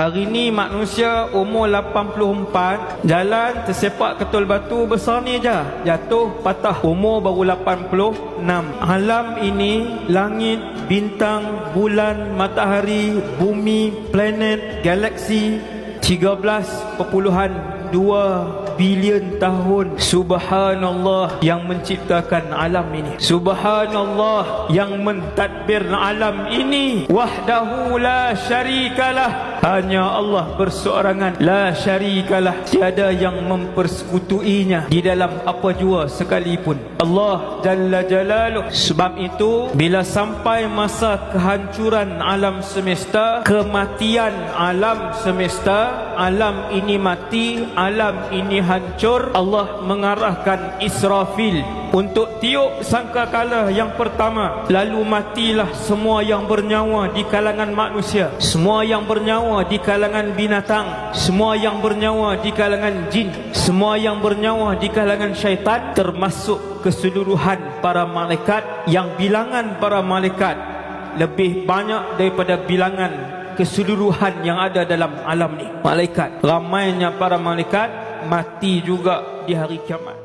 Hari ni manusia umur 84, jalan tersepak ketul batu besar ni je, jatuh patah, umur baru 86. Alam ini, langit, bintang, bulan, matahari, bumi, planet, galaksi 13.2 bilion tahun. Subhanallah yang menciptakan alam ini. Subhanallah yang mentadbir alam ini. Wahdahu la syarikalah. Hanya Allah berseorangan, la syarikalah, tiada yang mempersekutuinya di dalam apa jua sekalipun. Allah Jalla Jalaluh. Sebab itu bila sampai masa kehancuran alam semesta, kematian alam semesta, alam ini mati, alam ini hancur, Allah mengarahkan Israfil untuk tiup sangkakala yang pertama. Lalu matilah semua yang bernyawa di kalangan manusia, semua yang bernyawa di kalangan binatang, semua yang bernyawa di kalangan jin, semua yang bernyawa di kalangan syaitan, termasuk keseluruhan para malaikat, yang bilangan para malaikat lebih banyak daripada bilangan keseluruhan yang ada dalam alam ni. Malaikat, ramainya para malaikat mati juga di hari kiamat.